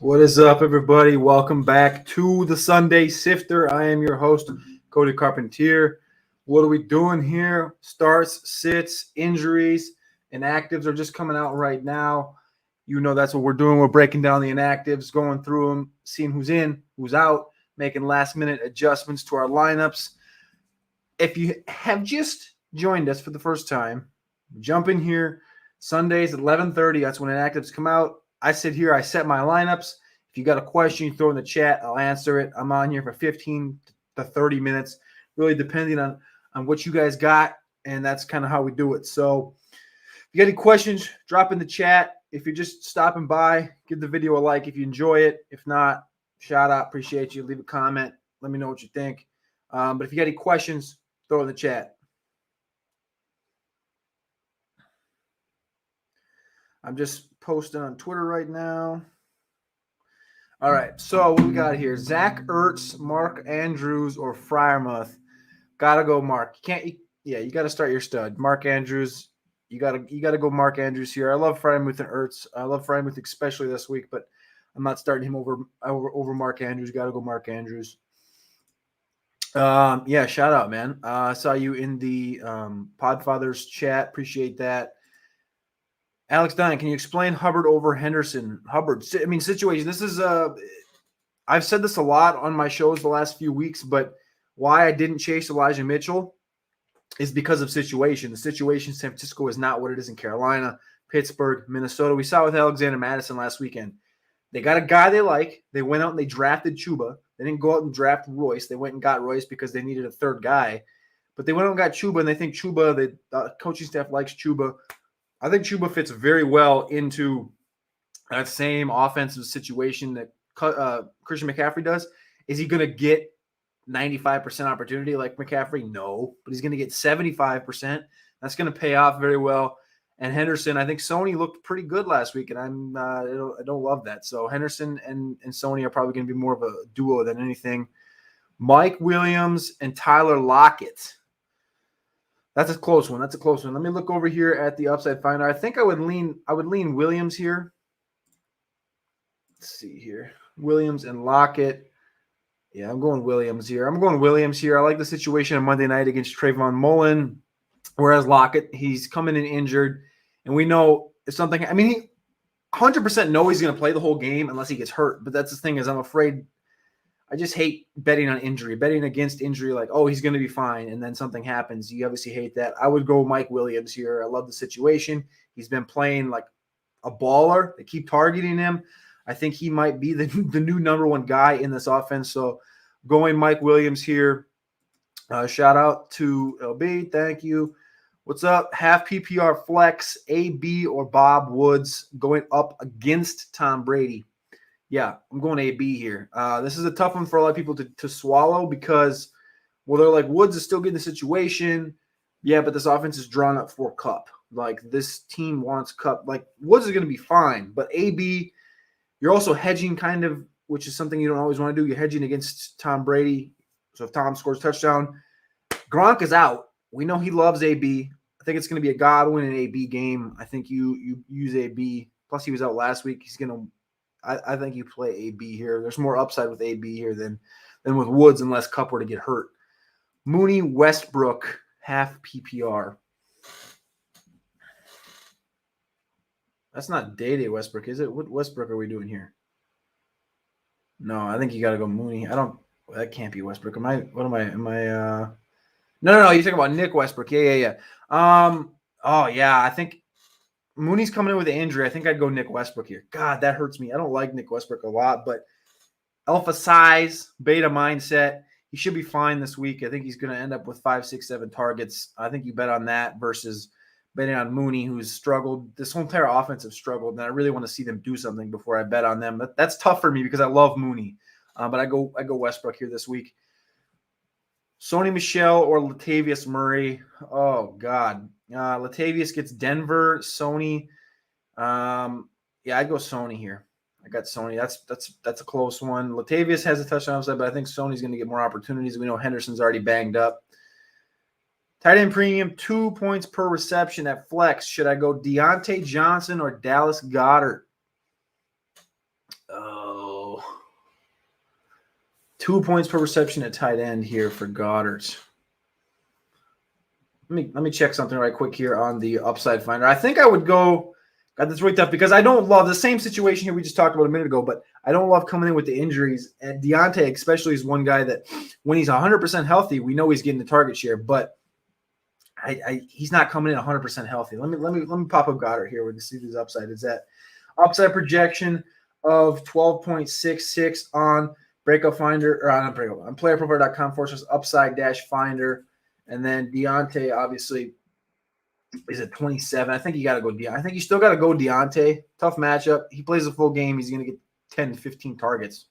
What is up, everybody? Welcome back to the Sunday Sifter. I am your host, Cody Carpentier. What are we doing here? Starts, sits, injuries, inactives are just coming out right now. You know that's what we're doing. We're breaking down the inactives, going through them, seeing who's in, who's out, making last-minute adjustments to our lineups. If you have just joined us for the first time, jump in here. Sundays at 11:30, that's when inactives come out. I sit here, I set my lineups. If you got a question, you throw in the chat, I'll answer it. I'm on here for 15 to 30 minutes, really depending on what you guys got, and that's kind of how we do it. So if you got any questions, drop in the chat. If you're just stopping by, give the video a like if you enjoy it. If not, shout out, appreciate you. Leave a comment, let me know what you think. But if you got any questions, throw in the chat. I'm just posting on Twitter right now. All right, so what we got here? Zach Ertz, Mark Andrews, or Freiermuth. Gotta go Mark. You gotta start your stud. Mark Andrews. You gotta go Mark Andrews here. I love Freiermuth and Ertz. I love Freiermuth especially this week, but I'm not starting him over Mark Andrews. Gotta go Mark Andrews. Yeah, shout out, man. I saw you in the Podfathers chat. Appreciate that. Alex Dunn, can you explain Hubbard over Henderson? Situation. This is I've said this a lot on my shows the last few weeks, but why I didn't chase Elijah Mitchell is because of situation. The situation in San Francisco is not what it is in Carolina, Pittsburgh, Minnesota. We saw with Alexander Madison last weekend. They got a guy they like. They went out and they drafted Chuba. They didn't go out and draft Royce. They went and got Royce because they needed a third guy. But they went out and got Chuba, and they think Chuba, the coaching staff likes Chuba. I think Chuba fits very well into that same offensive situation that Christian McCaffrey does. Is he going to get 95% opportunity like McCaffrey? No, but he's going to get 75%. That's going to pay off very well. And Henderson, I think Sony looked pretty good last week, and I don't love that. So Henderson and Sony are probably going to be more of a duo than anything. Mike Williams and Tyler Lockett. That's a close one. Let me look over here at the upside finder. I think I would lean Williams here. Let's see here. Williams and Lockett. Yeah, I'm going Williams here. I like the situation on Monday night against Trayvon Mullen. Whereas Lockett, he's coming in injured. And we know if something – he 100% know he's going to play the whole game unless he gets hurt. But that's the thing is I'm afraid – I just hate betting on injury, betting against injury like, oh, he's going to be fine, and then something happens. You obviously hate that. I would go Mike Williams here. I love the situation. He's been playing like a baller. They keep targeting him. I think he might be the new number one guy in this offense. So going Mike Williams here. Shout out to LB. Thank you. What's up? Half PPR flex, AB or Bob Woods going up against Tom Brady. Yeah, I'm going AB here. This is a tough one for a lot of people to swallow because, well, they're like, Woods is still getting the situation. Yeah, but this offense is drawn up for Kupp. Like, this team wants Kupp. Like, Woods is going to be fine. But AB, you're also hedging kind of, which is something you don't always want to do. You're hedging against Tom Brady. So if Tom scores a touchdown, Gronk is out. We know he loves AB. I think it's going to be a Godwin and AB game. I think you use AB. Plus, he was out last week. He's going to I think you play AB here. There's more upside with AB here than with Woods unless Kupp were to get hurt. Mooney, Westbrook, half PPR. That's not Day Westbrook, is it? What Westbrook are we doing here? No, I think you got to go Mooney. That can't be Westbrook. No, you're talking about Nick Westbrook. Yeah. I think Mooney's coming in with an injury. I think I'd go Nick Westbrook here. God, that hurts me. I don't like Nick Westbrook a lot, but alpha size, beta mindset. He should be fine this week. I think he's going to end up with 5, 6, 7 targets. I think you bet on that versus betting on Mooney, who's struggled. This whole entire offense has struggled, and I really want to see them do something before I bet on them. But that's tough for me because I love Mooney. But I go Westbrook here this week. Sony Michel or Latavius Murray. Oh, God. Latavius gets Denver. Sony. I'd go Sony here. I got Sony. That's a close one. Latavius has a touchdown upside, but I think Sony's going to get more opportunities. We know Henderson's already banged up. Tight end premium, 2 points per reception at flex. Should I go Deontay Johnson or Dallas Goedert? 2 points per reception at tight end here for Goddard. Let me check something right quick here on the upside finder. I think I would go. God, that's really tough because I don't love the same situation here we just talked about a minute ago, but I don't love coming in with the injuries. And Deontay especially is one guy that when he's 100% healthy, we know he's getting the target share, but he's not coming in 100% healthy. Let me pop up Goddard here to see his upside. Is that upside projection of 12.66 on Breakout Finder or on playerprofiler.com/upside-finder. And then Deontay obviously is at 27. I think you got to go Deontay. I think you still got to go Deontay. Tough matchup. He plays a full game. He's going to get 10 to 15 targets,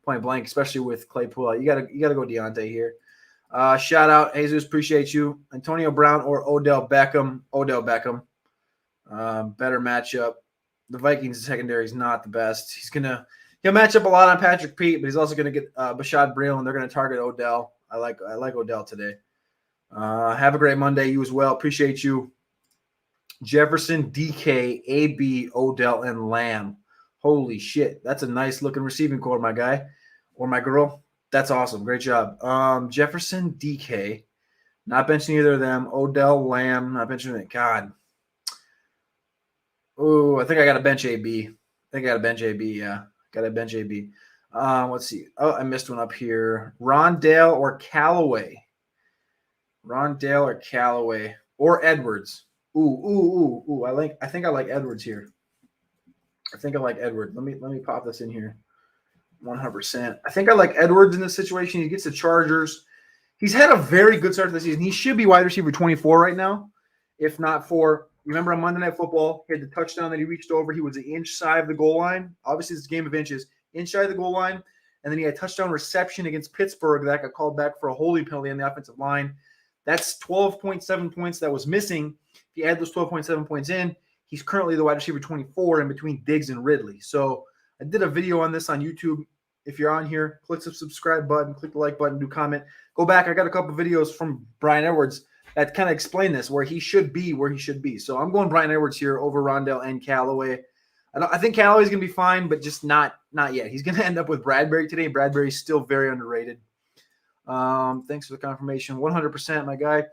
point blank, especially with Claypool. You got to go Deontay here. Shout out, Jesus. Appreciate you. Antonio Brown or Odell Beckham. Odell Beckham. Better matchup. The Vikings secondary is not the best. He'll match up a lot on Patrick Pete, but he's also going to get Bashad Breeland, and they're going to target Odell. I like Odell today. Have a great Monday. You as well. Appreciate you. Jefferson, DK, AB, Odell, and Lamb. Holy shit. That's a nice looking receiving core, my guy or my girl. That's awesome. Great job. Jefferson, DK. Not benching either of them. Odell, Lamb. Not benching it. God. Oh, I think I got to bench AB. Yeah. Got to bench AB. Let's see. Oh, I missed one up here. Rondell or Callaway. Or Edwards. Ooh. I think I like Edwards here. Let me pop this in here. 100%. I think I like Edwards in this situation. He gets the Chargers. He's had a very good start to the season. He should be wide receiver 24 right now. If not for, remember on Monday Night Football, he had the touchdown that he reached over. He was an inch shy of the goal line. Obviously, it's a game of inches. Inch shy of the goal line. And then he had a touchdown reception against Pittsburgh that got called back for a holding penalty on the offensive line. That's 12.7 points that was missing. If you add those 12.7 points in, he's currently the wide receiver 24 in between Diggs and Ridley. So I did a video on this on YouTube. If you're on here, click the subscribe button, click the like button, do comment. Go back. I got a couple videos from Brian Edwards that kind of explain this, where he should be. So I'm going Brian Edwards here over Rondell and Callaway. I think Callaway's going to be fine, but just not yet. He's going to end up with Bradbury today. Bradbury's still very underrated. Thanks for the confirmation. 100%, my guy.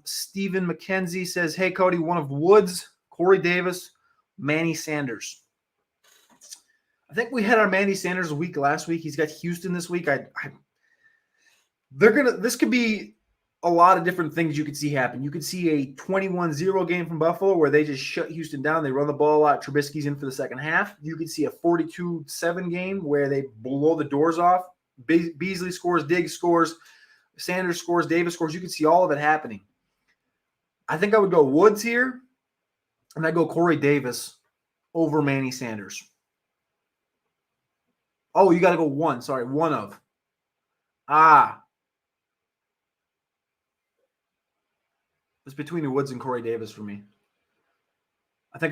Stephen McKenzie says, hey, Cody, one of Woods, Corey Davis, Manny Sanders. I think we had our Manny Sanders week last week. He's got Houston this week. This could be a lot of different things you could see happen. You could see a 21-0 game from Buffalo where they just shut Houston down. They run the ball a lot. Trubisky's in for the second half. You could see a 42-7 game where they blow the doors off. Beasley scores, Diggs scores, Sanders scores, Davis scores. You could see all of it happening. I think I would go Woods here, and I'd go Corey Davis over Manny Sanders. Oh, you got to go one. Sorry, one of. It's between the Woods and Corey Davis for me. I think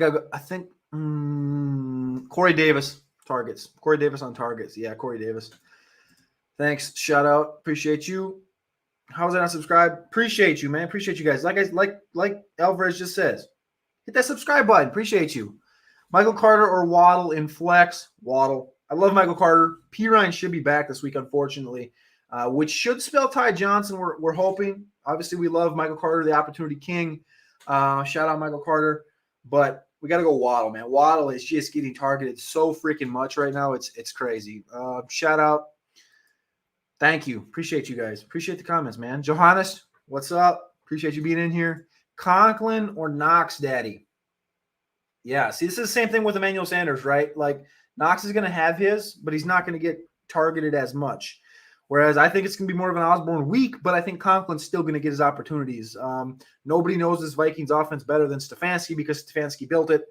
Corey Davis targets. Corey Davis on targets. Yeah, Corey Davis. Thanks. Shout out. Appreciate you. How's that not subscribe? Appreciate you, man. Appreciate you guys. Like Alvarez just says, hit that subscribe button. Appreciate you. Michael Carter or Waddle in flex. Waddle. I love Michael Carter. P. Ryan should be back this week, unfortunately, which should spell Ty Johnson. We're hoping. Obviously, we love Michael Carter, the opportunity king. Shout out Michael Carter. But we got to go Waddle, man. Waddle is just getting targeted so freaking much right now. It's crazy. Shout out. Thank you. Appreciate you guys. Appreciate the comments, man. Johannes, what's up? Appreciate you being in here. Conklin or Knox, Daddy? Yeah, see, this is the same thing with Emmanuel Sanders, right? Like, Knox is going to have his, but he's not going to get targeted as much. Whereas I think it's going to be more of an Osborne week, but I think Conklin's still going to get his opportunities. Nobody knows this Vikings offense better than Stefanski because Stefanski built it.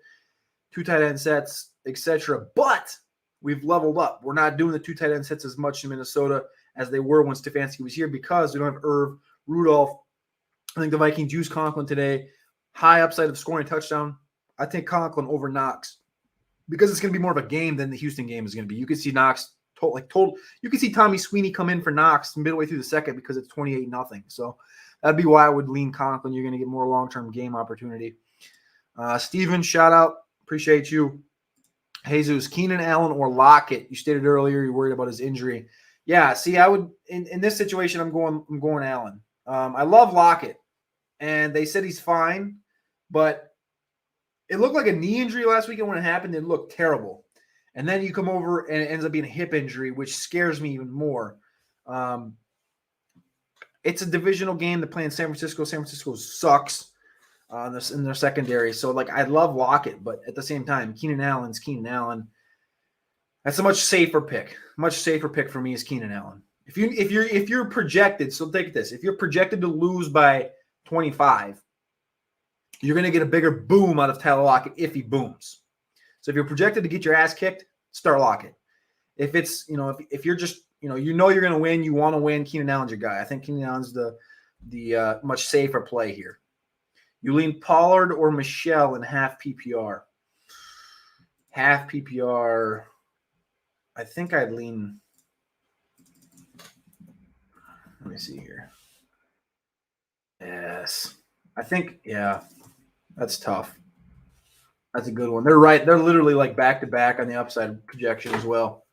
2 tight end sets, etc. But we've leveled up. We're not doing the 2 tight end sets as much in Minnesota as they were when Stefanski was here because we don't have Irv, Rudolph. I think the Vikings use Conklin today. High upside of scoring a touchdown. I think Conklin over Knox because it's going to be more of a game than the Houston game is going to be. You could see Knox you could see Tommy Sweeney come in for Knox midway through the second because it's 28-0. So that'd be why I would lean Conklin. You're going to get more long-term game opportunity. Steven, shout out. Appreciate you. Jesus, Keenan Allen or Lockett. You stated earlier you're worried about his injury. Yeah, see, I would in this situation, I'm going Allen. I love Lockett, and they said he's fine, but it looked like a knee injury last weekend when it happened. It looked terrible, and then you come over and it ends up being a hip injury, which scares me even more. It's a divisional game. They're playing San Francisco. San Francisco sucks in their secondary. So, like, I love Lockett, but at the same time, Keenan Allen's Keenan Allen. That's a much safer pick. Much safer pick for me is Keenan Allen. If you're projected, so take this. If you're projected to lose by 25, you're going to get a bigger boom out of Tyler Lockett if he booms. So if you're projected to get your ass kicked, start Lockett. If it's, if you're just, you're going to win, you want to win, Keenan Allen's your guy. I think Keenan Allen's the much safer play here. You lean Pollard or Michelle in half PPR. Half PPR. I think I'd lean. Let me see here. Yes. I think, yeah, that's tough. That's a good one. They're right. They're literally like back-to-back on the upside projection as well.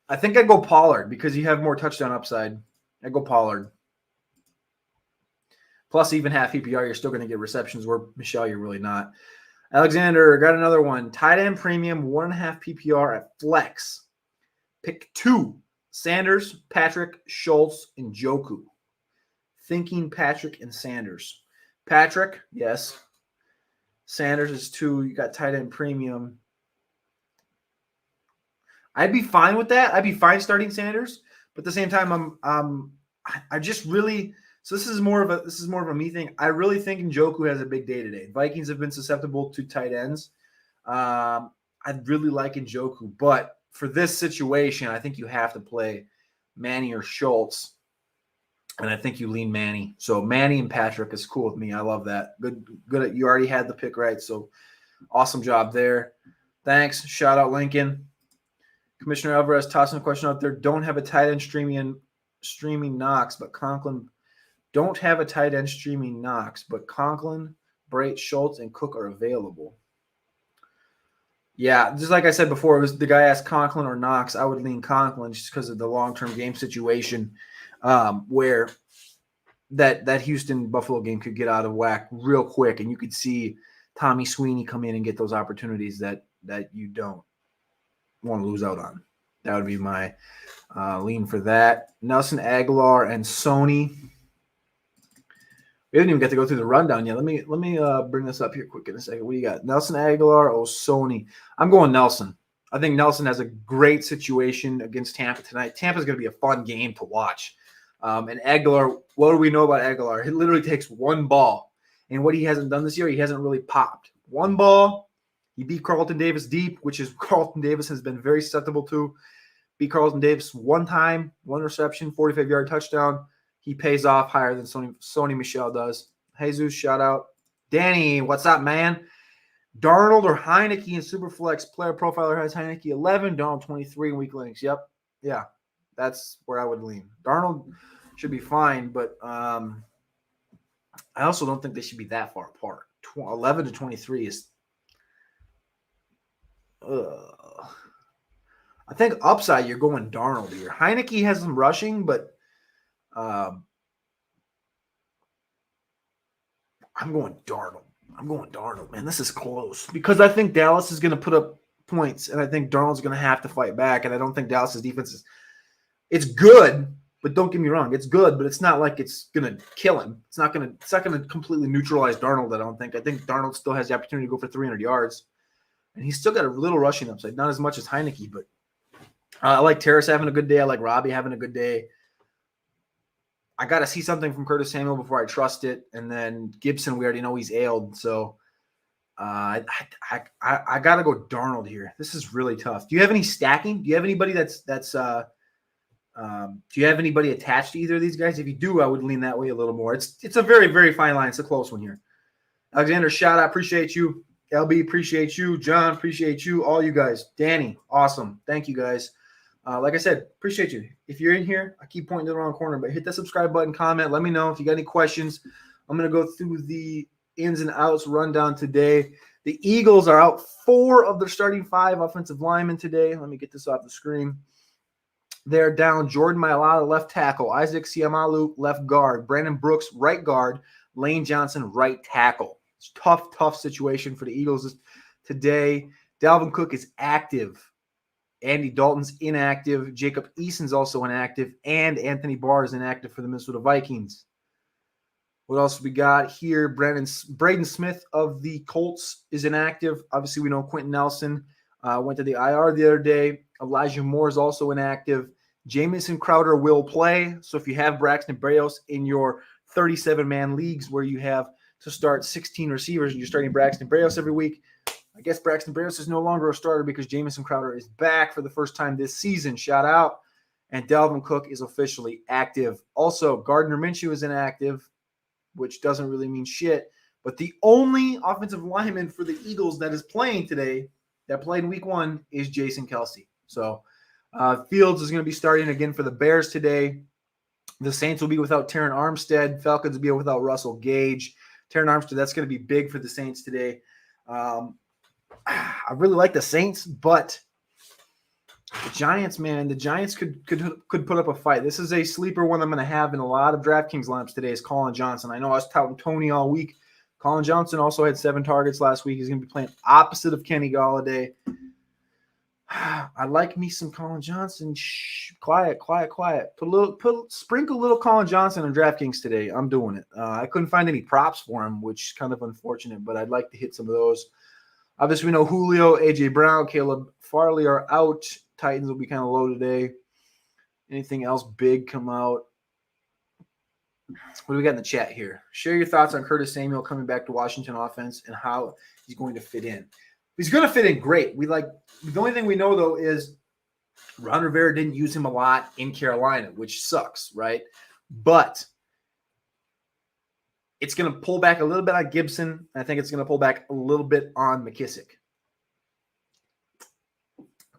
I think I'd go Pollard because you have more touchdown upside. I'd go Pollard. Plus, even half PPR, you're still going to get receptions where Michelle, you're really not. Alexander, got another one. Tight end premium, 1.5 PPR at flex. Pick 2. Sanders, Patrick, Schultz, and Njoku. Thinking Patrick and Sanders. Patrick, yes. Sanders is 2. You got tight end premium. I'd be fine with that. I'd be fine starting Sanders, but at the same time, I just really. So this is more of a me thing. I really think Njoku has a big day today. Vikings have been susceptible to tight ends. I'd really like Njoku, but for this situation, I think you have to play Manny or Schultz, and I think you lean Manny. So Manny and Patrick is cool with me. I love that. Good. You already had the pick right, so awesome job there. Thanks. Shout out Lincoln. Commissioner Alvarez tossing a question out there. Don't have a tight end streaming Knox, but Conklin. Don't have a tight end streaming Knox, but Conklin, Brait, Schultz, and Cook are available. Yeah, just like I said before, it was the guy asked Conklin or Knox. I would lean Conklin just because of the long-term game situation where that Houston-Buffalo game could get out of whack real quick, and you could see Tommy Sweeney come in and get those opportunities that you don't want to lose out on. That would be my lean for that. Nelson Aguilar and Sony. We haven't even got to go through the rundown yet. Let me bring this up here quick in a second. What do you got? Nelson Aguilar or Sony? I'm going Nelson. I think Nelson has a great situation against Tampa tonight. Tampa's going to be a fun game to watch. And Aguilar, what do we know about Aguilar? He literally takes one ball. And what he hasn't done this year, he hasn't really popped. One ball, he beat Carlton Davis deep, which is Carlton Davis has been very susceptible to. Beat Carlton Davis one time, one reception, 45-yard touchdown. He pays off higher than Sony Michel does. Jesus, shout out. Danny, what's up, man? Darnold or Heineke in Superflex. Player profiler has Heineke 11, Darnold 23 in weak links. Yep. Yeah, that's where I would lean. Darnold should be fine, but I also don't think they should be that far apart. 11 to 23 is I think upside, you're going Darnold here. Heineke has some rushing, but I'm going Darnold, man. This is close because I think Dallas is going to put up points, and I think Darnold's going to have to fight back, and I don't think Dallas's defense it's good, but don't get me wrong, it's good, but it's not like it's going to kill him. It's not going to completely neutralize Darnold, I don't think. I think Darnold still has the opportunity to go for 300 yards, and he's still got a little rushing upside, not as much as Heineke, but I like Terrace having a good day. I like Robbie having a good day. I got to see something from Curtis Samuel before I trust it. And then Gibson, we already know he's ailed. So I got to go Darnold here. This is really tough. Do you have any stacking? Do you have anybody do you have anybody attached to either of these guys? If you do, I would lean that way a little more. It's a very, very fine line. It's a close one here. Alexander, shout out. Appreciate you. LB, appreciate you. John, appreciate you. All you guys. Danny, awesome. Thank you guys. Like I said, appreciate you. If you're in here, I keep pointing to the wrong corner, but hit that subscribe button, comment. Let me know if you got any questions. I'm going to go through the ins and outs rundown today. The Eagles are out 4 of their starting 5 offensive linemen today. Let me get this off the screen. They're down Jordan Mailata, left tackle, Isaac Siamalu, left guard, Brandon Brooks, right guard, Lane Johnson, right tackle. It's a tough situation for the Eagles today. Dalvin Cook is active. Andy Dalton's inactive. Jacob Eason's also inactive. And Anthony Barr is inactive for the Minnesota Vikings. What else we got here? Braden Smith of the Colts is inactive. Obviously, we know Quentin Nelson went to the IR the other day. Elijah Moore is also inactive. Jamison Crowder will play. So if you have Braxton Berrios in your 37-man leagues where you have to start 16 receivers and you're starting Braxton Berrios every week, I guess Braxton Berrios is no longer a starter because Jamison Crowder is back for the first time this season. Shout out. And Dalvin Cook is officially active. Also, Gardner Minshew is inactive, which doesn't really mean shit. But the only offensive lineman for the Eagles that is playing today, that played in week 1, is Jason Kelsey. So Fields is going to be starting again for the Bears today. The Saints will be without Terron Armstead. Falcons will be without Russell Gage. Terron Armstead, that's going to be big for the Saints today. I really like the Saints, but the Giants, man, the Giants could put up a fight. This is a sleeper one I'm going to have in a lot of DraftKings lineups today is Colin Johnson. I know I was touting Tony all week. Colin Johnson also had 7 targets last week. He's going to be playing opposite of Kenny Golladay. I like me some Colin Johnson. Shh, quiet. Sprinkle a little Colin Johnson in DraftKings today. I'm doing it. I couldn't find any props for him, which is kind of unfortunate, but I'd like to hit some of those. Obviously, we know Julio, A.J. Brown, Caleb Farley are out. Titans will be kind of low today. Anything else big come out? What do we got in the chat here? Share your thoughts on Curtis Samuel coming back to Washington offense and how he's going to fit in. He's going to fit in great. The only thing we know, though, is Ron Rivera didn't use him a lot in Carolina, which sucks, right? But it's going to pull back a little bit on Gibson. I think it's going to pull back a little bit on McKissick.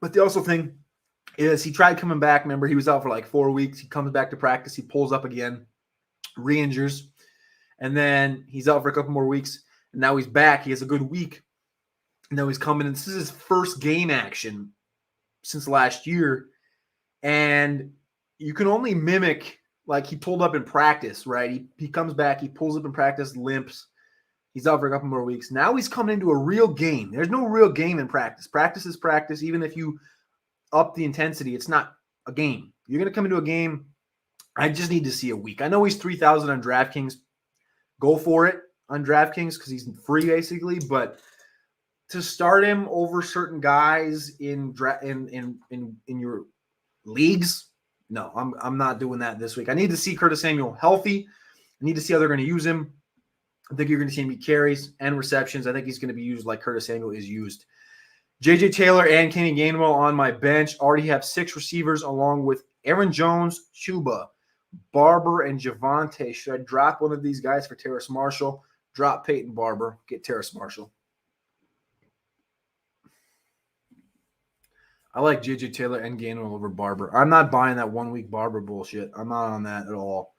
But the also thing is he tried coming back. Remember, he was out for like 4 weeks. He comes back to practice. He pulls up again, re-injures, and then he's out for a couple more weeks. And now he's back. He has a good week. And now he's coming in. This is his first game action since last year. And you can only mimic, like he pulled up in practice, right? He comes back. He pulls up in practice, limps. He's out for a couple more weeks. Now he's coming into a real game. There's no real game in practice. Practice is practice. Even if you up the intensity, it's not a game. You're going to come into a game. I just need to see a week. I know he's 3,000 on DraftKings. Go for it on DraftKings because he's free basically. But to start him over certain guys in your leagues, no, I'm not doing that this week. I need to see Curtis Samuel healthy. I need to see how they're going to use him. I think you're going to see him get carries and receptions. I think he's going to be used like Curtis Samuel is used. J.J. Taylor and Kenny Gainwell on my bench. Already have 6 receivers along with Aaron Jones, Chuba, Barber, and Javonte. Should I drop one of these guys for Terrace Marshall? Drop Peyton Barber. Get Terrace Marshall. I like J.J. Taylor and Gainwell over Barber. I'm not buying that 1-week Barber bullshit. I'm not on that at all.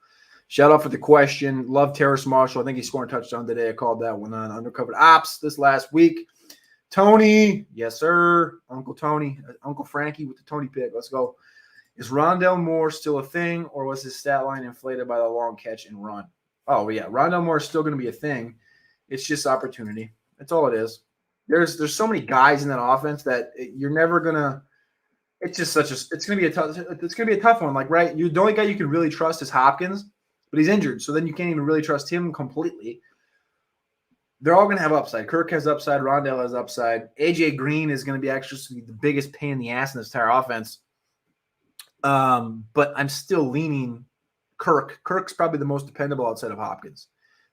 Shout out for the question. Love Terrace Marshall. I think he scored a touchdown today. I called that one on Undercovered Ops this last week. Tony. Yes, sir. Uncle Tony. Uncle Frankie with the Tony pick. Let's go. Is Rondell Moore still a thing, or was his stat line inflated by the long catch and run? Oh, yeah. Rondell Moore is still going to be a thing. It's just opportunity. That's all it is. There's so many guys in that offense that you're never going to – it's just it's going to be a tough one. Like, right, the only guy you can really trust is Hopkins. But he's injured, so then you can't even really trust him completely. They're all going to have upside. Kirk has upside. Rondell has upside. A.J. Green is going to be actually the biggest pain in the ass in this entire offense. But I'm still leaning Kirk. Kirk's probably the most dependable outside of Hopkins.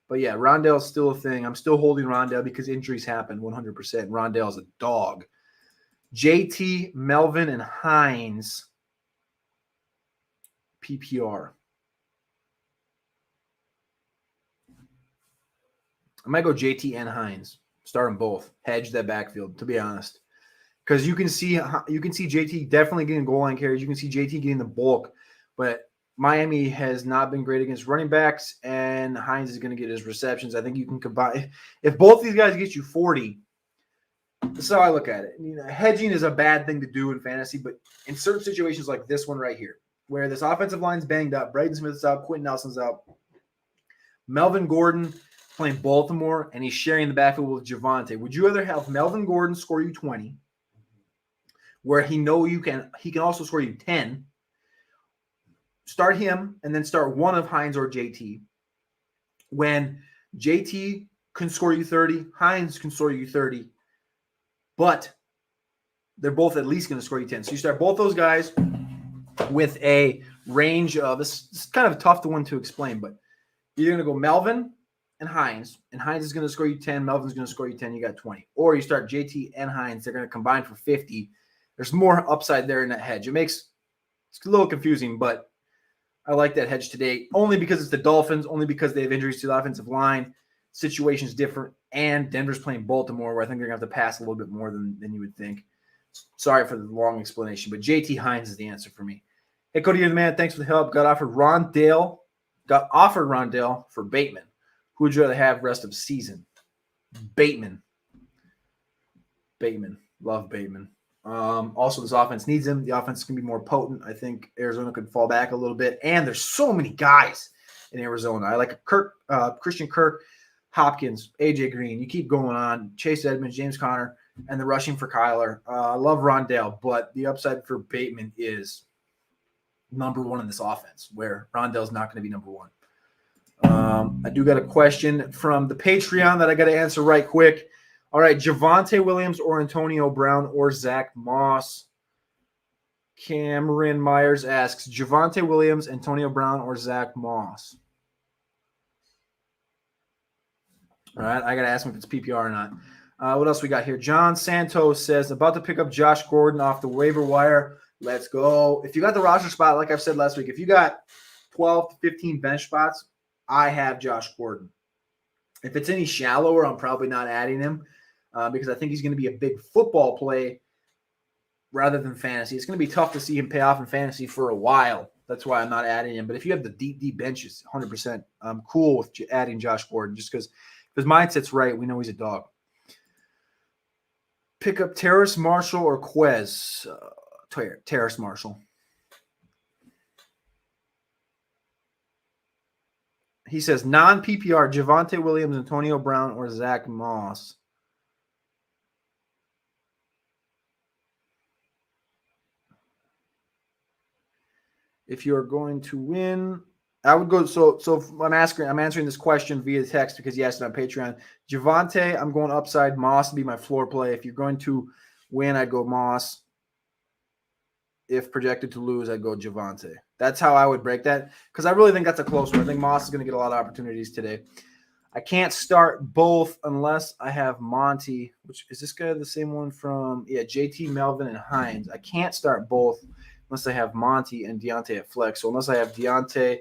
But, yeah, Rondell's still a thing. I'm still holding Rondell because injuries happen 100%. Rondell's a dog. JT, Melvin, and Hines, PPR. I might go JT and Hines. Start them both. Hedge that backfield, to be honest. Because you can see JT definitely getting goal line carries. You can see JT getting the bulk. But Miami has not been great against running backs, and Hines is going to get his receptions. I think you can combine. If both these guys get you 40, This is how I look at it. You know, hedging is a bad thing to do in fantasy, but in certain situations like this one right here, where this offensive line's banged up, Braden Smith's out, Quentin Nelson's out, Melvin Gordon playing Baltimore, and he's sharing the backfield with Javonte. Would you rather have Melvin Gordon score you 20, where he can also score you 10, start him, and then start one of Hines or JT, when JT can score you 30, Hines can score you 30, but they're both at least going to score you 10. So you start both those guys with a range of – this is kind of a tough one to explain, but you're going to go Melvin and Hines is going to score you 10, Melvin's going to score you 10, you got 20. Or you start JT and Hines, they're going to combine for 50. There's more upside there in that hedge. It's a little confusing, but I like that hedge today only because it's the Dolphins, only because they have injuries to the offensive line. Situation's different, and Denver's playing Baltimore, where I think they're going to have to pass a little bit more than you would think. Sorry for the long explanation, but JT Hines is the answer for me. Hey, Cody, you're the man. Thanks for the help. Got offered Rondell for Bateman. Who would you rather have rest of season? Bateman. Love Bateman. Also, this offense needs him. The offense is going to be more potent. I think Arizona could fall back a little bit. And there's so many guys in Arizona. I like Christian Kirk, Hopkins, AJ Green. You keep going on. Chase Edmonds, James Conner, and the rushing for Kyler. I love Rondell, but the upside for Bateman is number one in this offense, where Rondell's not going to be number one. I do got a question from the Patreon that I got to answer right quick. All right, Javonte Williams or Antonio Brown or Zach Moss? Cameron Myers asks, Javonte Williams, Antonio Brown, or Zach Moss? All right, I got to ask him if it's PPR or not. What else we got here? John Santos says, about to pick up Josh Gordon off the waiver wire. Let's go. If you got the roster spot, like I've said last week, if you got 12 to 15 bench spots, I have Josh Gordon. If it's any shallower, I'm probably not adding him because I think he's going to be a big football play rather than fantasy. It's going to be tough to see him pay off in fantasy for a while. That's why I'm not adding him. But if you have the deep benches, 100%, I'm cool with adding Josh Gordon just because if his mindset's right, we know he's a dog. Pick up Terrace Marshall or Quez. Terrace Marshall. He says non-PPR, Javonte Williams, Antonio Brown, or Zach Moss. If you're going to win, I would go. So I'm answering this question via text because he asked it on Patreon. Javonte, I'm going upside. Moss would be my floor play. If you're going to win, I'd go Moss. If projected to lose, I'd go Javonte. That's how I would break that because I really think that's a close one. I think Moss is going to get a lot of opportunities today. I can't start both unless I have Monty, which is this guy the same one from JT, Melvin, and Hines. I can't start both unless I have Monty and Deontay at flex. So unless I have Deontay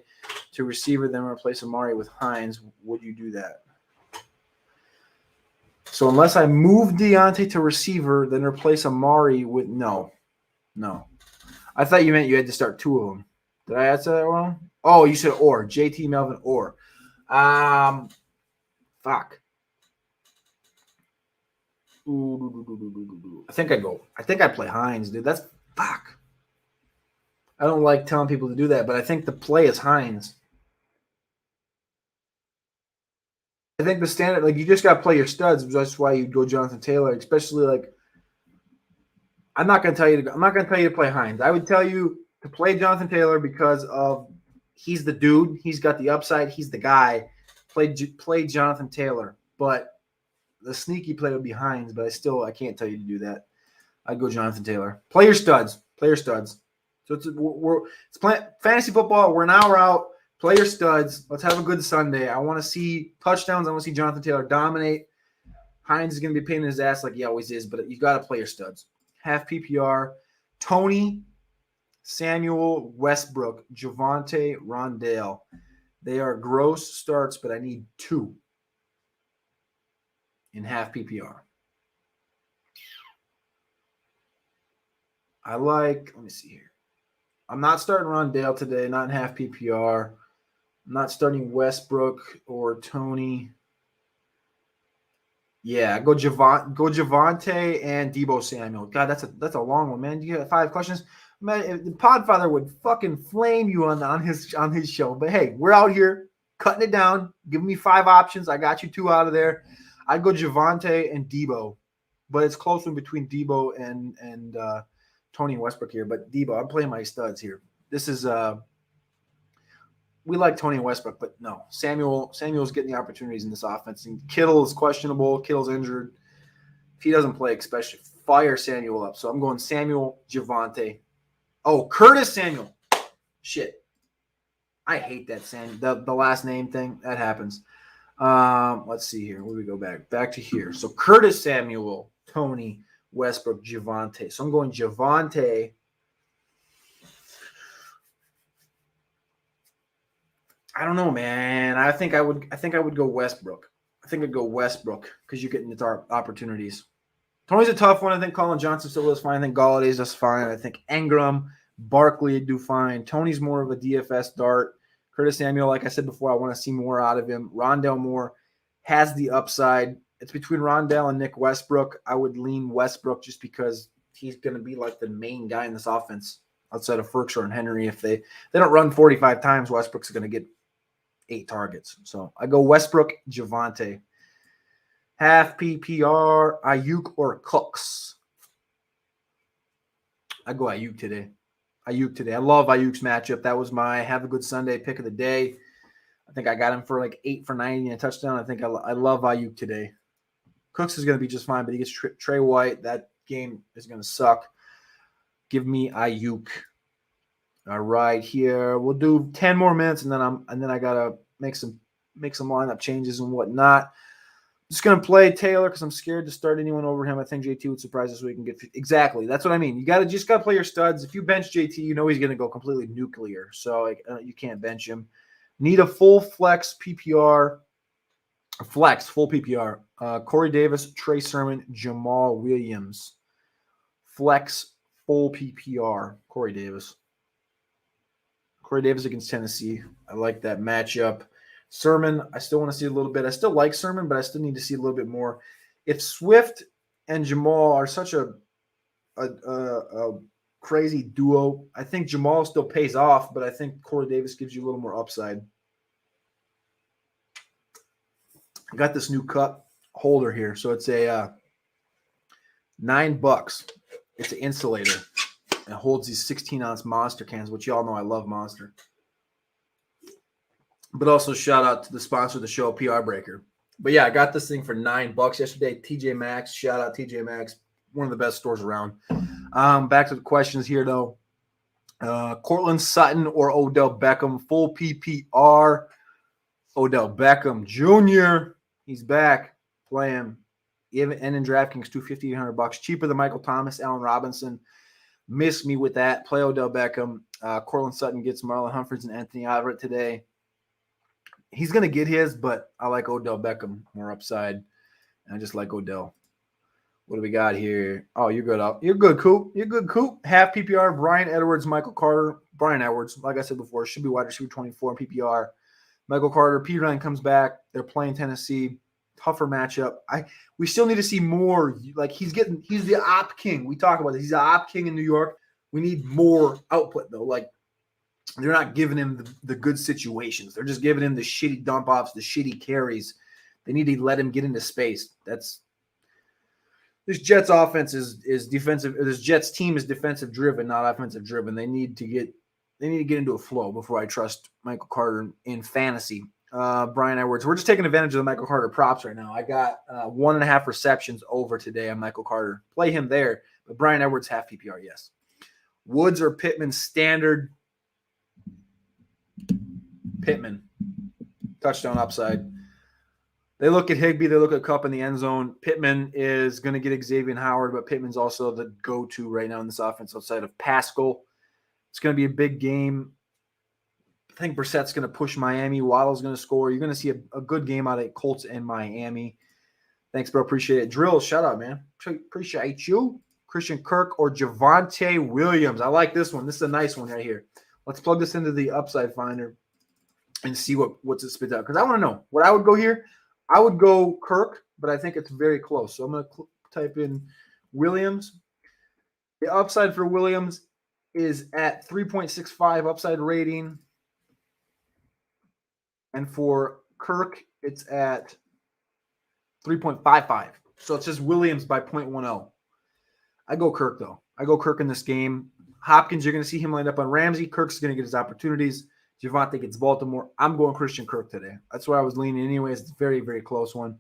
to receiver, then replace Amari with Hines, would you do that? So unless I move Deontay to receiver, then replace Amari with no. I thought you meant you had to start two of them. Did I answer that wrong? Oh, you said or. JT, Melvin, or. Fuck. I think I'd play Hines, dude. That's fuck. I don't like telling people to do that, but I think the play is Hines. I think the standard, like you just got to play your studs. That's why you go Jonathan Taylor, especially like. I'm not going to tell you to play Hines. I would tell you to play Jonathan Taylor because of he's the dude. He's got the upside. He's the guy. Play Jonathan Taylor. But the sneaky play would be Hines, but I can't tell you to do that. I'd go Jonathan Taylor. Play your studs. So it's fantasy football. We're an hour out. Play your studs. Let's have a good Sunday. I want to see touchdowns. I want to see Jonathan Taylor dominate. Hines is going to be a pain in his ass like he always is, but you got to play your studs. Half PPR, Tony, Samuel, Westbrook, Javonte, Rondell. They are gross starts, but I need 2 in half PPR. Let me see here. I'm not starting Rondell today, not in half PPR. I'm not starting Westbrook or Tony. Yeah, go Javonte and Deebo Samuel. God, that's a long one, man. You got 5 questions. Man, the Podfather would fucking flame you on his show. But hey, we're out here cutting it down, giving me 5 options. I got you 2 out of there. I'd go Javonte and Deebo, but it's close in between Deebo and Tony Westbrook here. But Deebo, I'm playing my studs here. This is we like Tony Westbrook, but no, Samuel's getting the opportunities in this offense. And Kittle is questionable. Kittle's injured. If he doesn't play, especially fire Samuel up. So I'm going Samuel, Javonte. Oh, Curtis Samuel. Shit. I hate that the last name thing. That happens. Let's see here. Where do we go back? Back to here. So Curtis Samuel, Tony Westbrook, Javonte. So I'm going Javonte. I don't know, man. I think I would go Westbrook. I think I'd go Westbrook because you're getting the opportunities. Tony's a tough one. I think Colin Johnson still is fine. I think Galladay's just fine. I think Engram, Barkley do fine. Tony's more of a DFS dart. Curtis Samuel, like I said before, I want to see more out of him. Rondell Moore has the upside. It's between Rondell and Nick Westbrook. I would lean Westbrook just because he's going to be like the main guy in this offense outside of Ferkshire and Henry. If they don't run 45 times, Westbrook's going to get 8 targets. So I go Westbrook, Javonte. Half PPR, Ayuk or Cooks. I go Ayuk today. I love Ayuk's matchup. That was my have a good Sunday pick of the day. I think I got him for like 8 for 90 and a touchdown. I think I love Ayuk today. Cooks is going to be just fine, but he gets Trey White. That game is going to suck. Give me Ayuk. All right, here we'll do 10 more minutes, and then I gotta make some lineup changes and whatnot. Just gonna play Taylor because I'm scared to start anyone over him. I think JT would surprise us so we can get exactly. That's what I mean. You just gotta play your studs. If you bench JT, you know he's gonna go completely nuclear. So you can't bench him. Need a full flex PPR. Full PPR. Corey Davis, Trey Sermon, Jamal Williams. Flex full PPR. Corey Davis against Tennessee. I like that matchup. Sermon, I still want to see a little bit. I still like Sermon, but I still need to see a little bit more. If Swift and Jamal are such a crazy duo, I think Jamal still pays off, but I think Corey Davis gives you a little more upside. I got this new cup holder here. So it's a $9. It's an insulator. It holds these 16-ounce Monster cans, which y'all know I love Monster. But also shout out to the sponsor of the show, PR Breaker. But yeah, I got this thing for $9 yesterday. TJ Maxx, shout out TJ Maxx, one of the best stores around. Back to the questions here though. Cortland, Sutton, or Odell Beckham, full PPR. Odell Beckham Jr. He's back playing. And in DraftKings, $250, $800, cheaper than Michael Thomas, Allen Robinson. Miss me with that. Play Odell Beckham. Cortland Sutton gets Marlon Humphreys and Anthony Averett today. He's going to get his, but I like Odell Beckham more upside. And I just like Odell. What do we got here? Oh, you're good. You're good, Coop. Half PPR, Brian Edwards, Michael Carter. Brian Edwards, like I said before, should be wide receiver 24 in PPR. Michael Carter, P. Ryan comes back. They're playing Tennessee. Tougher matchup. We still need to see more. Like he's the op king. We talk about this. He's the op king in New York. We need more output though. Like they're not giving him the good situations. They're just giving him the shitty dump offs, the shitty carries. They need to let him get into space. This Jets offense is defensive. This Jets team is defensive driven, not offensive driven. They need to get into a flow before I trust Michael Carter in fantasy. Brian Edwards. We're just taking advantage of the Michael Carter props right now. I got 1.5 receptions over today on Michael Carter. Play him there, but Brian Edwards half PPR, yes. Woods or Pittman standard. Pittman. Touchdown upside. They look at Higbee. They look at Kupp in the end zone. Pittman is going to get Xavier Howard, but Pittman's also the go-to right now in this offense outside of Pascal. It's going to be a big game. I think Brissett's going to push Miami. Waddle's going to score. You're going to see a good game out of Colts and Miami. Thanks, bro. Appreciate it. Drill, shout out, man. Appreciate you. Christian Kirk or Javonte Williams. I like this one. This is a nice one right here. Let's plug this into the upside finder and see what's it spit out. Because I want to know what I would go here. I would go Kirk but I think it's very close. So I'm going to type in Williams. The upside for Williams is at 3.65 upside rating. And for Kirk, it's at 3.55. So it's just Williams by 0.10. I go Kirk, though. I go Kirk in this game. Hopkins, you're going to see him lined up on Ramsey. Kirk's going to get his opportunities. Javonte gets Baltimore. I'm going Christian Kirk today. That's where I was leaning anyways. It's a very, very close one.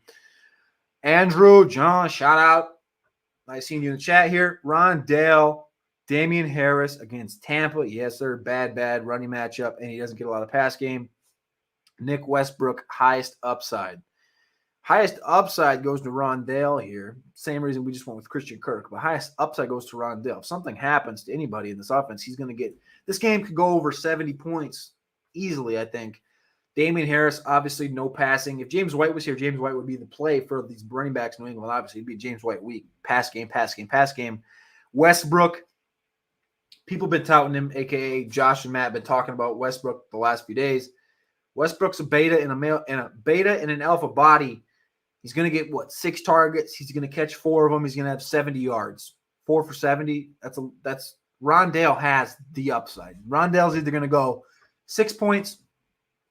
Andrew, John, shout out. Nice seeing you in the chat here. Rondell, Damian Harris against Tampa. Yes, sir. Bad running matchup, and he doesn't get a lot of pass game. Nick Westbrook, highest upside. Highest upside goes to Rondell here. Same reason we just went with Christian Kirk, but highest upside goes to Rondell. If something happens to anybody in this offense, he's going to get – this game could go over 70 points easily, I think. Damian Harris, obviously no passing. If James White was here, James White would be the play for these running backs in New England. Obviously, it'd be James White week. Pass game. Westbrook, people been touting him, a.k.a. Josh and Matt been talking about Westbrook the last few days. Westbrook's a beta in an alpha body. He's going to get, 6 targets. He's going to catch 4 of them. He's going to have 70 yards. 4 for 70. That's Rondell has the upside. Rondell's either going to go 6 points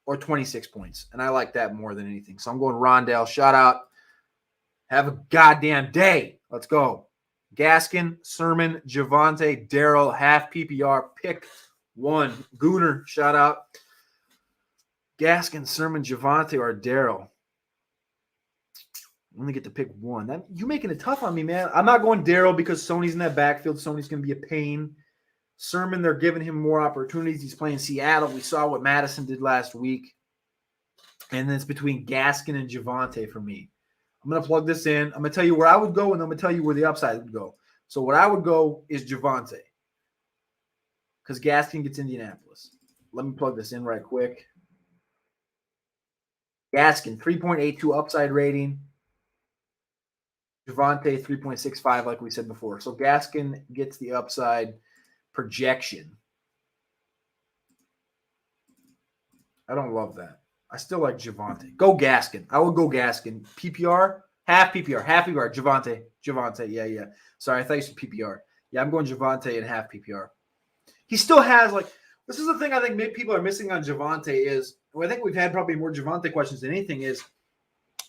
or 26 points. And I like that more than anything. So I'm going Rondell. Shout out. Have a goddamn day. Let's go. Gaskin, Sermon, Javonte, Darrell, half PPR. Pick one. Gooner, shout out. Gaskin, Sermon, Javonte, or Darrell. I only get to pick one. You're making it tough on me, man. I'm not going Darrell because Sony's in that backfield. Sony's going to be a pain. Sermon, they're giving him more opportunities. He's playing Seattle. We saw what Madison did last week. And then it's between Gaskin and Javonte for me. I'm going to plug this in. I'm going to tell you where I would go, and I'm going to tell you where the upside would go. So what I would go is Javonte because Gaskin gets Indianapolis. Let me plug this in right quick. Gaskin, 3.82 upside rating. Javonte, 3.65, like we said before. So Gaskin gets the upside projection. I don't love that. I still like Javonte. Go Gaskin. I would go Gaskin. PPR, half PPR. Javonte. Yeah. Sorry, I thought you said PPR. Yeah, I'm going Javonte and half PPR. He still has, this is the thing I think people are missing on Javonte is, I think we've had probably more Javonte questions than anything is,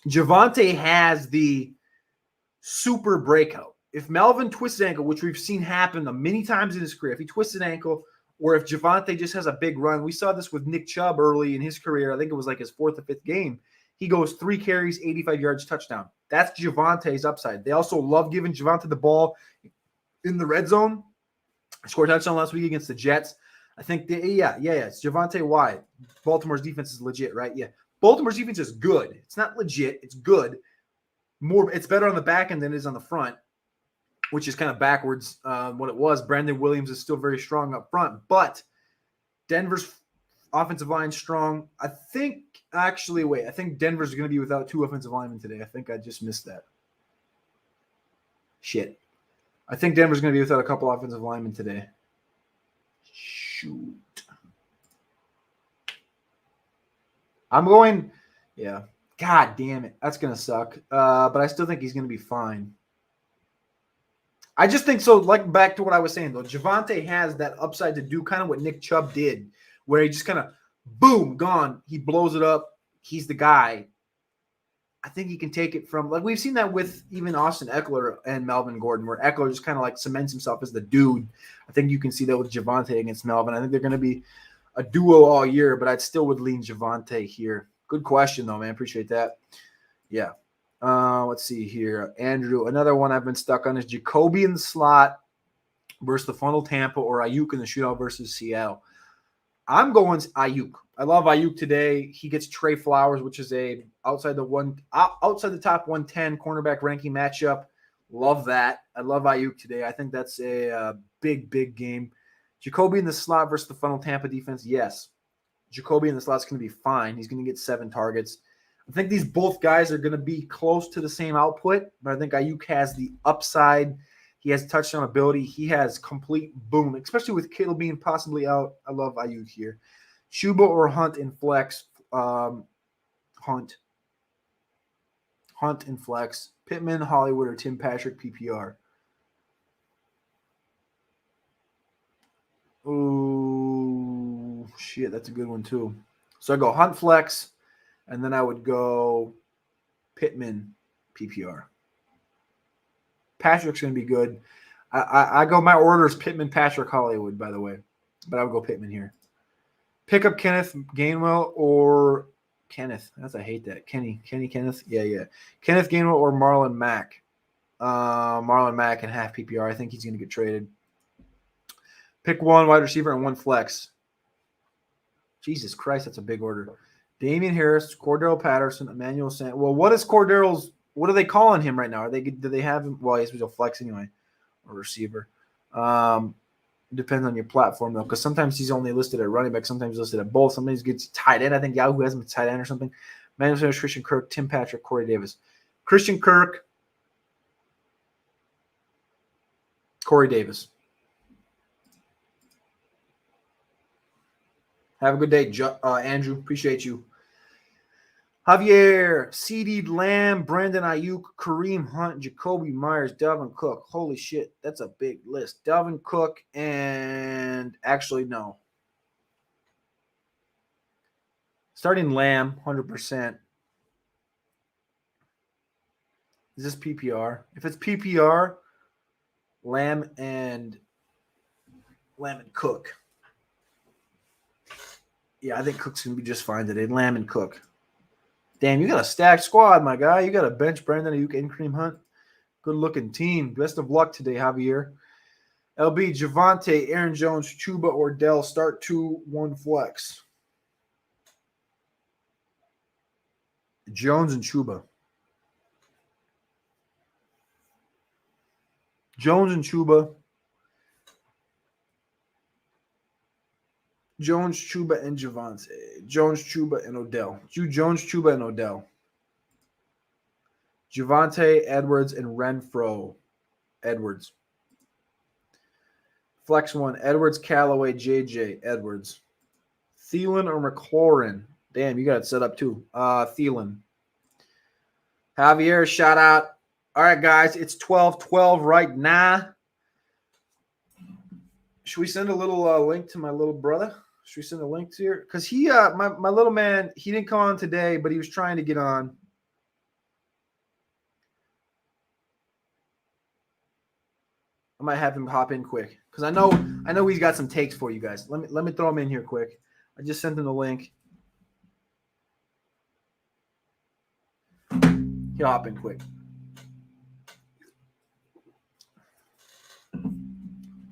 Javonte has the super breakout. If Melvin twists his ankle, which we've seen happen many times in his career, if he twists his ankle, or if Javonte just has a big run, we saw this with Nick Chubb early in his career. I think it was like his 4th or 5th game. He goes 3 carries, 85 yards, touchdown. That's Javonte's upside. They also love giving Javonte the ball in the red zone. Scored a touchdown last week against the Jets. I think, it's Javonte wide. Baltimore's defense is legit, right? Yeah. Baltimore's defense is good. It's not legit. It's good. It's better on the back end than it is on the front, which is kind of backwards what it was. Brandon Williams is still very strong up front, but Denver's offensive line strong. I think Denver's going to be without 2 offensive linemen today. I think I just missed that. Shit. I think Denver's going to be without a couple offensive linemen today. Shoot. I'm going, yeah. God damn it. That's going to suck. But I still think he's going to be fine. I just think so, back to what I was saying, though. Javonte has that upside to do kind of what Nick Chubb did, where he just kind of, boom, gone. He blows it up. He's the guy. I think he can take it from, we've seen that with even Austin Eckler and Melvin Gordon, where Eckler just kind of cements himself as the dude. I think you can see that with Javonte against Melvin. I think they're going to be a duo all year, but I still would lean Javonte here. Good question, though, man. Appreciate that. Yeah. Let's see here. Andrew, another one I've been stuck on is Jacoby in the slot versus the funnel Tampa or Ayuk in the shootout versus Seattle. I'm going Ayuk. I love Ayuk today. He gets Trey Flowers, which is outside the top 110 cornerback ranking matchup. Love that. I love Ayuk today. I think that's a big game. Jacoby in the slot versus the funnel Tampa defense. Yes. Jacoby in the slot's going to be fine. He's going to get 7 targets. I think these both guys are going to be close to the same output, but I think Ayuk has the upside. He has touchdown ability. He has complete boom, especially with Kittle being possibly out. I love Ayuk here. Chuba or Hunt in flex. Hunt. Hunt and flex. Pittman, Hollywood, or Tim Patrick PPR. Oh, shit. That's a good one, too. So I go Hunt flex, and then I would go Pittman PPR. Patrick's going to be good. I go, my order is Pittman, Patrick, Hollywood, by the way. But I would go Pittman here. Pick up Kenneth Gainwell or Kenneth. I hate that. Kenneth. Yeah. Kenneth Gainwell or Marlon Mack. Marlon Mack in half PPR. I think he's going to get traded. Pick one wide receiver and one flex. Jesus Christ, that's a big order. Damian Harris, Cordell Patterson, Emmanuel Sanders. Well, what are they calling him right now? Do they have him? Well, he's a flex anyway, or receiver. Depends on your platform, though, because sometimes he's only listed at running back, sometimes he's listed at both. Sometimes he gets tight end. I think Yahoo has him at tight end or something. Emmanuel Sanders, Christian Kirk, Tim Patrick, Corey Davis. Christian Kirk, Corey Davis. Have a good day, Andrew. Appreciate you. Javier, CeeDee Lamb, Brandon Ayuk, Kareem Hunt, Jacoby Myers, Dalvin Cook. Holy shit, that's a big list. Dalvin Cook and actually no. Starting Lamb, 100%. Is this PPR? If it's PPR, Lamb and Cook. Yeah, I think Cook's going to be just fine today. Lamb and Cook. Damn, you got a stacked squad, my guy. You got a bench Brandon Ayuk and Kareem Hunt. Good-looking team. Best of luck today, Javier. LB, Javonte, Aaron Jones, Chuba, or Dell. Start 2-1 flex. Jones and Chuba. Jones and Chuba. Jones, Chuba, and Javonte. Jones, Chuba, and Odell. Jones, Chuba, and Odell. Javonte, Edwards, and Renfro. Edwards. Flex 1. Edwards, Callaway, JJ. Edwards. Thielen or McLaurin. Damn, you got it set up too. Thielen. Javier, shout out. All right, guys, it's 12:12 right now. Should we send a little link to my little brother? Should we send a link to here? Because he, my little man, he didn't come on today, but he was trying to get on. I might have him hop in quick because I know he's got some takes for you guys. Let me throw him in here quick. I just sent him the link. He'll hop in quick.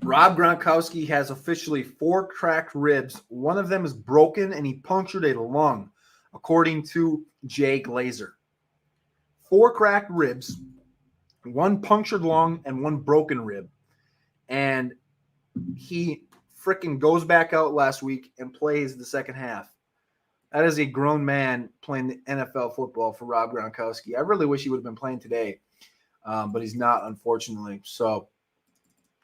Rob Gronkowski has officially 4 cracked ribs. One of them is broken, and he punctured a lung, according to Jay Glazer. 4 cracked ribs, 1 punctured lung, and 1 broken rib. And he freaking goes back out last week and plays the second half. That is a grown man playing the NFL football for Rob Gronkowski. I really wish he would have been playing today, but he's not, unfortunately. So,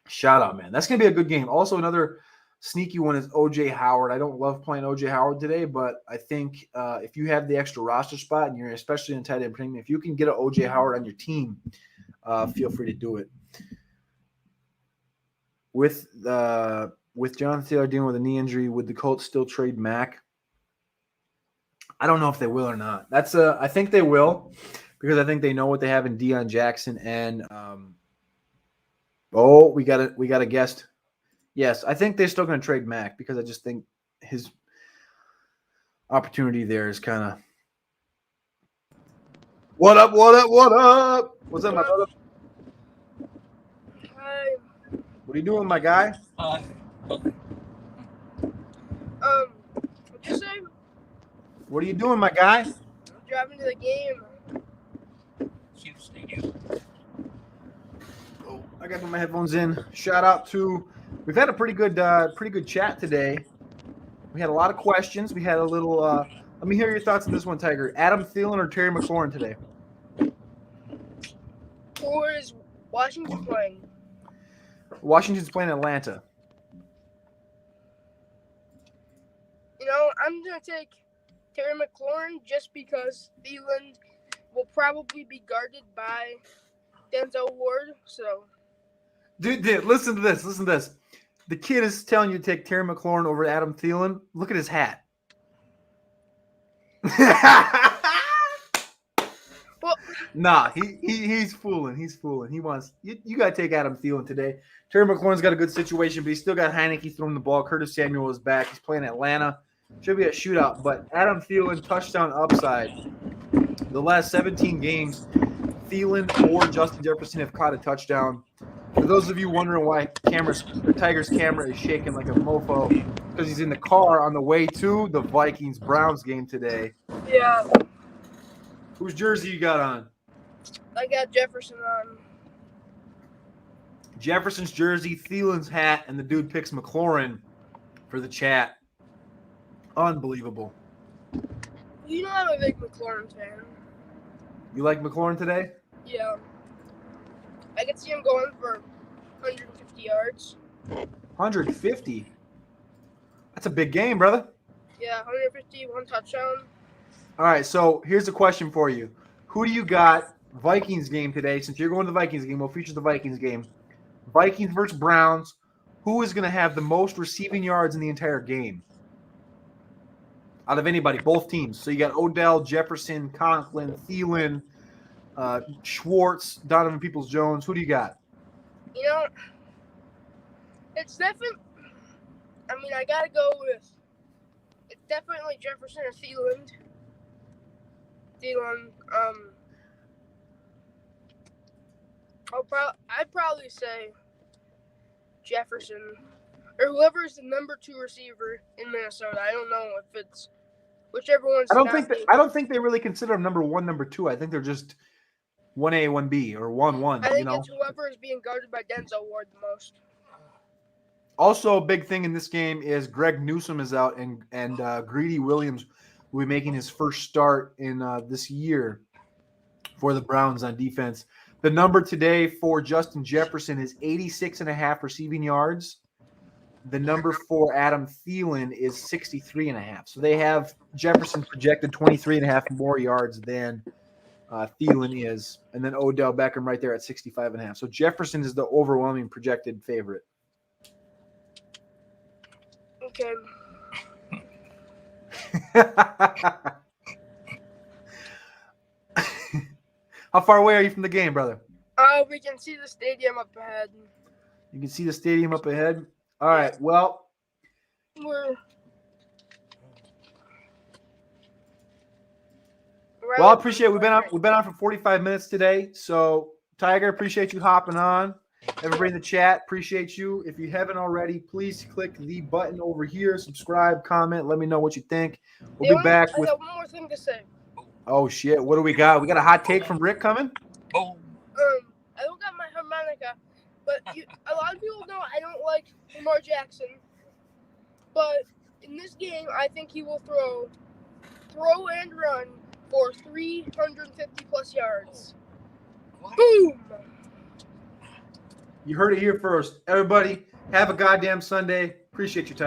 shout out, man. That's going to be a good game. Also, another sneaky one is O.J. Howard. I don't love playing O.J. Howard today, but I think if you have the extra roster spot and you're especially in tight end premium, if you can get an O.J. Howard on your team, feel free to do it. With Jonathan Taylor dealing with a knee injury, would the Colts still trade Mack? I don't know if they will or not. I think they will because I think they know what they have in Deion Jackson and we got a guest. Yes, I think they're still going to trade Mack because I just think his opportunity there is kind of. What up? What's up, my brother? Hi. What are you doing, my guy? What'd you say? What are you doing, my guy? I'm driving to the game. Oh, I got to put my headphones in. Shout out to. We've had a pretty good chat today. We had a lot of questions. We had a little. Let me hear your thoughts on this one, Tiger. Adam Thielen or Terry McLaurin today? Who is Washington playing? Washington's playing Atlanta. You know, I'm gonna take Terry McLaurin just because Thielen will probably be guarded by Denzel Ward. So, Dude, listen to this. Listen to this. The kid is telling you to take Terry McLaurin over Adam Thielen. Look at his hat. well, Nah, he's fooling. He's fooling. He wants you got to take Adam Thielen today. Terry McLaurin's got a good situation, but he's still got Heineke throwing the ball. Curtis Samuel is back. He's playing Atlanta. Should be a shootout, but Adam Thielen touchdown upside. The last 17 games, Thielen or Justin Jefferson have caught a touchdown. For those of you wondering why Tiger's camera is shaking like a mofo, because he's in the car on the way to the Vikings-Browns game today. yeah, Whose jersey you got on? I got Jefferson on. Jefferson's jersey, Thielen's hat, and the dude picks McLaurin for the chat. Unbelievable. You know I'm a big McLaurin fan. You like McLaurin today? Yeah. I could see him going for 150 yards. 150? That's a big game, brother. Yeah, 150, one touchdown. All right, so here's a question for you. Who do you got Vikings game today? Since you're going to the Vikings game, we'll feature the Vikings game. Vikings versus Browns. Who is going to have the most receiving yards in the entire game? Out of anybody, both teams. So you got Odell, Jefferson, Conklin, Thielen, Schwartz, Donovan Peoples-Jones. Who do you got? You know, it's definitely. I mean, I gotta go with. It's definitely Jefferson or Thielen. I'd probably say Jefferson or whoever is the number 2 receiver in Minnesota. I don't know if it's whichever one's. I don't think they really consider them number 1, number 2. I think they're just 1A, 1B, or 1-1. I think it's whoever is being guarded by Denzel Ward the most. Also, a big thing in this game is Greg Newsome is out, and Greedy Williams will be making his first start in this year for the Browns on defense. The number today for Justin Jefferson is 86.5 receiving yards. The number for Adam Thielen is 63.5. So they have Jefferson projected 23.5 more yards than Thielen is. And then Odell Beckham right there at 65.5. So Jefferson is the overwhelming projected favorite. Okay. How far away are you from the game, brother? We can see the stadium up ahead. You can see the stadium up ahead. All right. Well, I appreciate it. We've been on for 45 minutes today. So, Tiger, appreciate you hopping on. Everybody in the chat, appreciate you. If you haven't already, please click the button over here, subscribe, comment, let me know what you think. We'll be back with. I got one more thing to say. Oh shit! What do we got? We got a hot take from Rick coming. I don't got my harmonica, but a lot of people know I don't like Lamar Jackson. But in this game, I think he will throw and run for 350 plus yards. Boom! You heard it here first. Everybody, have a goddamn Sunday. Appreciate you, Tiger.